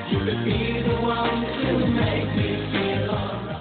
You could be the one to make me feel alright.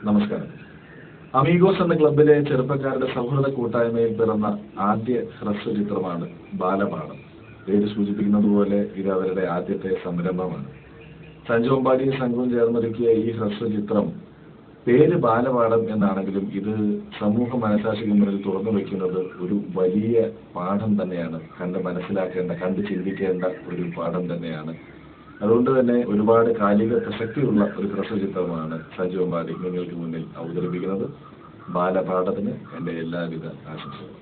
നമസ്കാരം. Amigos എന്ന ക്ലബിലെ ചെറുപ്പക്കാരുടെ സൗഹൃദ കൂട്ടായ്മയിൽ പിറന്ന ആദ്യ ഹ്രസ്വ ചിത്രമാണ് ബാലപാഠം. പേര് സൂചിപ്പിക്കുന്നത് പോലെ ഇത് അവരുടെ ആദ്യത്തെ സംരംഭമാണ്. സഞ്ജു അമ്പാടിയും സംഘവും ചേർന്നൊരുക്കിയ ഈ ഹ്രസ്വ ചിത്രം പേര് ബാലപാഠം എന്നാണെങ്കിലും ഇത് സമൂഹ മനസാക്ഷിക്ക് മുന്നിൽ തുറന്നു വയ്ക്കുന്നത് ഒരു വലിയ പാഠം തന്നെയാണ്. കണ്ട് ചിന്തിക്കേണ്ട ഒരു പാഠം തന്നെയാണ്. അതുകൊണ്ട് തന്നെ ഒരുപാട് കാലിക പ്രസക്തിയുള്ള ഒരു ഹ്രസ്വ ചിത്രമാണ് സഞ്ജു അമ്പാടി നിങ്ങൾക്ക് മുന്നിൽ അവതരിപ്പിക്കുന്നത്. ബാലപാഠത്തിന് എൻ്റെ എല്ലാവിധ ആശംസകളും.